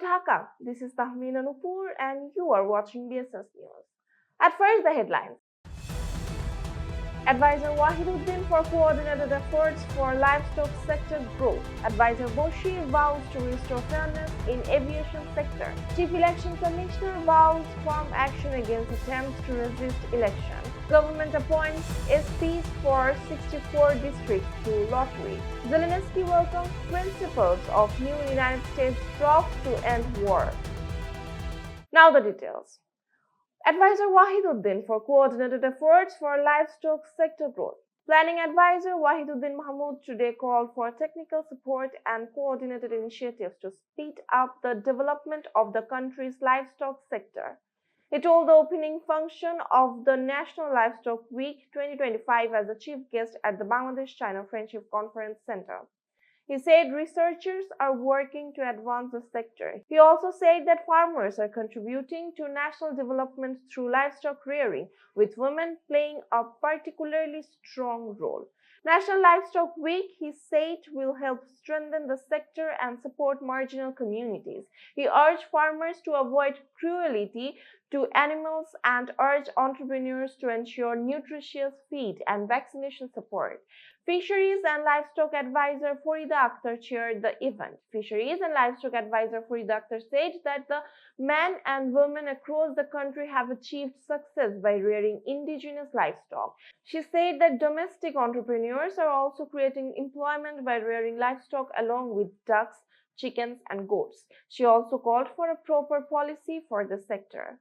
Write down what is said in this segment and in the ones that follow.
Dhaka, this is Tahmina Nupur and you are watching BSS News. At first, the headlines. Advisor Wahiduddin for coordinated efforts for livestock sector growth. Advisor Boshi vows to restore fairness in aviation sector. Chief Election Commissioner vows firm action against attempts to resist election. Government appoints SPs for 64 districts through lottery. Zelensky welcomes principles of new United States draft to end war. Now the details. Advisor Wahiduddin for coordinated efforts for livestock sector growth. Planning Advisor Wahiduddin Mahmud today called for technical support and coordinated initiatives to speed up the development of the country's livestock sector. He told the opening function of the National Livestock Week 2025 as a chief guest at the Bangladesh-China Friendship Conference Center. He said researchers are working to advance the sector. He also said that farmers are contributing to national development through livestock rearing, with women playing a particularly strong role. National Livestock Week, he said, will help strengthen the sector and support marginal communities. He urged farmers to avoid cruelty to animals and urged entrepreneurs to ensure nutritious feed and vaccination support. Fisheries and Livestock Advisor Farida Akhter chaired the event. Fisheries and Livestock Advisor Farida Akhter said that the men and women across the country have achieved success by rearing indigenous livestock. She said that domestic entrepreneurs are also creating employment by rearing livestock along with ducks, chickens, and goats. She also called for a proper policy for the sector.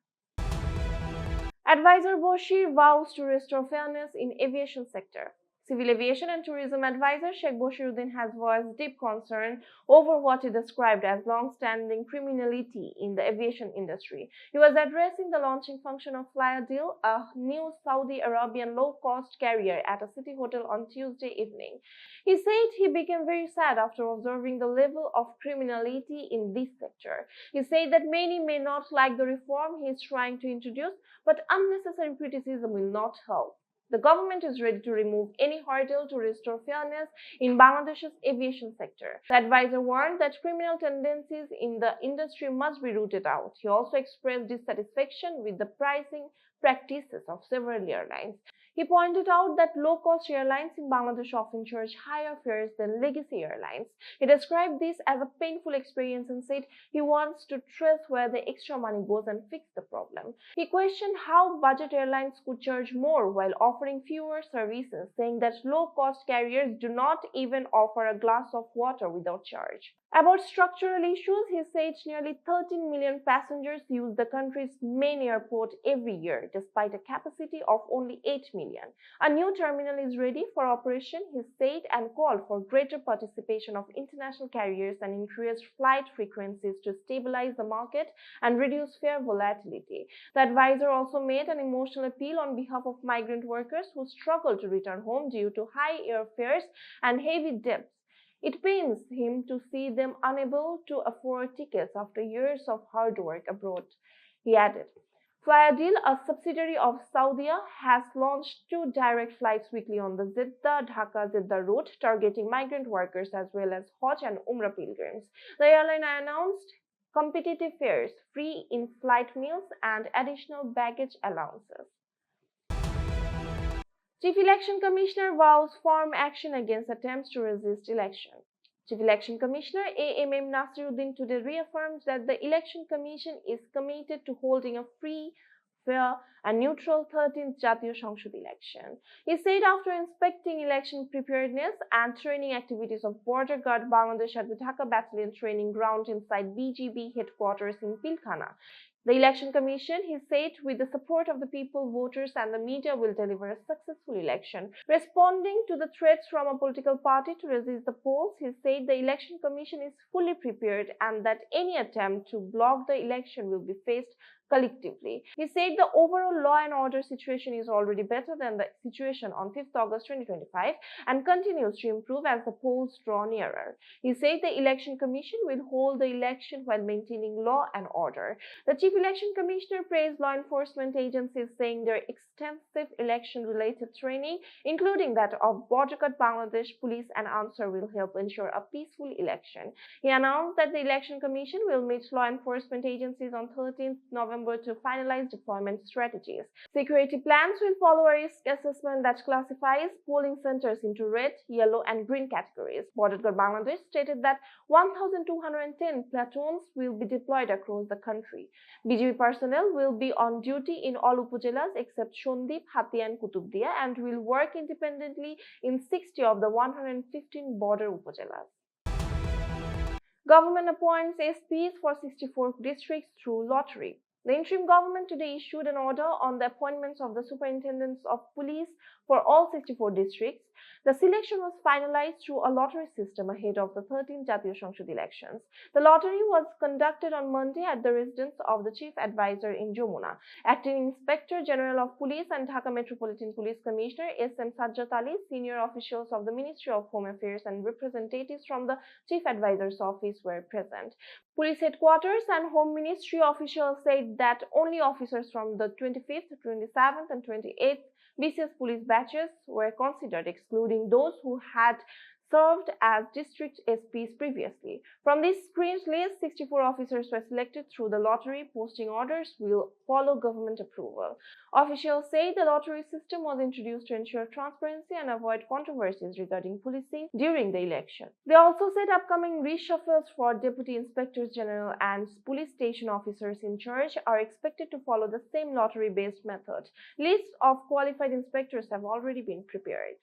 Advisor Boshi vows to restore fairness in aviation sector. Civil Aviation and Tourism Adviser Sheikh Bashiruddin has voiced deep concern over what he described as long-standing criminality in the aviation industry. He was addressing the launching function of Flyadil, a new Saudi Arabian low-cost carrier, at a city hotel on Tuesday evening. He said he became very sad after observing the level of criminality in this sector. He said that many may not like the reform he is trying to introduce, but unnecessary criticism will not help. The government is ready to remove any hurdle to restore fairness in Bangladesh's aviation sector. The advisor warned that criminal tendencies in the industry must be rooted out. He also expressed dissatisfaction with the pricing practices of several airlines. He pointed out that low-cost airlines in Bangladesh often charge higher fares than legacy airlines. He described this as a painful experience and said he wants to trace where the extra money goes and fix the problem. He questioned how budget airlines could charge more while offering fewer services, saying that low-cost carriers do not even offer a glass of water without charge. About structural issues, he said nearly 13 million passengers use the country's main airport every year, despite a capacity of only 8 million. A new terminal is ready for operation, he said, and called for greater participation of international carriers and increased flight frequencies to stabilize the market and reduce fare volatility. The advisor also made an emotional appeal on behalf of migrant workers who struggle to return home due to high airfares and heavy debts. It pains him to see them unable to afford tickets after years of hard work abroad, he added. Flyadil, a subsidiary of Saudia, has launched 2 direct flights weekly on the Jeddah-Dhaka-Jeddah route, targeting migrant workers as well as Hajj and Umrah pilgrims. The airline announced competitive fares, free in-flight meals, and additional baggage allowances. Chief Election Commissioner vows firm action against attempts to resist election. Chief Election Commissioner AMM Nasir Uddin today reaffirmed that the Election Commission is committed to holding a free, fair and neutral 13th Jatiya Sangsad election. He said after inspecting election preparedness and training activities of Border Guard Bangladesh at the Dhaka Battalion Training Ground inside BGB headquarters in Pilkhana, the Election Commission, he said, with the support of the people, voters and the media, will deliver a successful election. Responding to the threats from a political party to resist the polls, he said the Election Commission is fully prepared and that any attempt to block the election will be faced collectively. He said the overall law and order situation is already better than the situation on 5th August 2025 and continues to improve as the polls draw nearer. He said the Election Commission will hold the election while maintaining law and order. The Chief Chief Election Commissioner praised law enforcement agencies, saying their extensive election-related training, including that of Border Guard Bangladesh Police and Ansar, will help ensure a peaceful election. He announced that the Election Commission will meet law enforcement agencies on 13th November to finalize deployment strategies. Security plans will follow a risk assessment that classifies polling centers into red, yellow, and green categories. Border Guard Bangladesh stated that 1,210 platoons will be deployed across the country. BGB personnel will be on duty in all upazilas except Shondip, Hatia, and Kutubdia and will work independently in 60 of the 115 border upazilas. Government appoints SPs for 64 districts through lottery. The interim government today issued an order on the appointments of the Superintendents of Police for all 64 districts. The selection was finalized through a lottery system ahead of the 13th Jatiya Sangsad elections. The lottery was conducted on Monday at the residence of the Chief Adviser in Jamuna. Acting Inspector General of Police and Dhaka Metropolitan Police Commissioner AMM Nasir Uddin, senior officials of the Ministry of Home Affairs and representatives from the Chief Adviser's office were present. Police headquarters and Home Ministry officials said that only officers from the 25th, 27th, and 28th BCS police batches were considered, excluding those who had served as district SPs previously. From this screened list, 64 officers were selected through the lottery. Posting orders will follow government approval. Officials say the lottery system was introduced to ensure transparency and avoid controversies regarding policing during the election. They also said upcoming reshuffles for Deputy Inspectors General and police station officers in charge are expected to follow the same lottery-based method. Lists of qualified inspectors have already been prepared.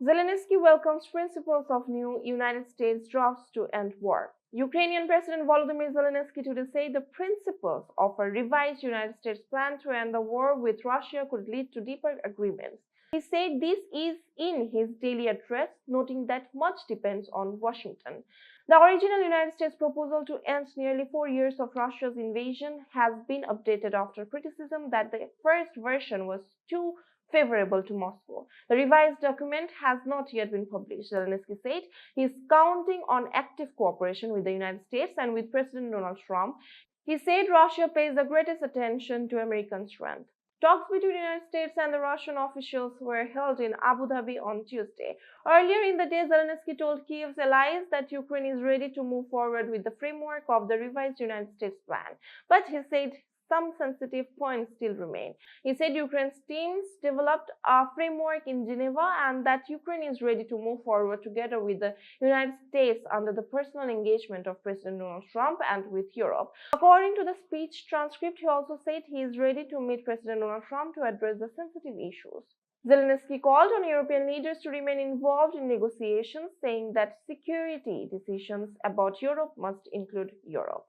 Zelensky welcomes principles of new United States drafts to end war. Ukrainian President Volodymyr Zelensky today said the principles of a revised United States plan to end the war with Russia could lead to deeper agreements. He said this is in his daily address, noting that much depends on Washington. The original United States proposal to end nearly 4 years of Russia's invasion has been updated after criticism that the first version was too favorable to Moscow. The revised document has not yet been published. Zelensky said he is counting on active cooperation with the United States and with President Donald Trump. He said Russia pays the greatest attention to American strength. Talks between the United States and the Russian officials were held in Abu Dhabi on Tuesday. Earlier in the day, Zelensky told Kiev's allies that Ukraine is ready to move forward with the framework of the revised United States plan. But he said some sensitive points still remain. He said Ukraine's teams developed a framework in Geneva and that Ukraine is ready to move forward together with the United States under the personal engagement of President Donald Trump and with Europe. According to the speech transcript, he also said he is ready to meet President Donald Trump to address the sensitive issues. Zelensky called on European leaders to remain involved in negotiations, saying that security decisions about Europe must include Europe.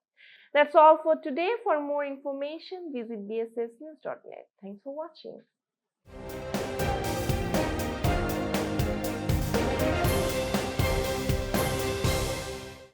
That's all for today. For more information, visit bssnews.net. Thanks for watching.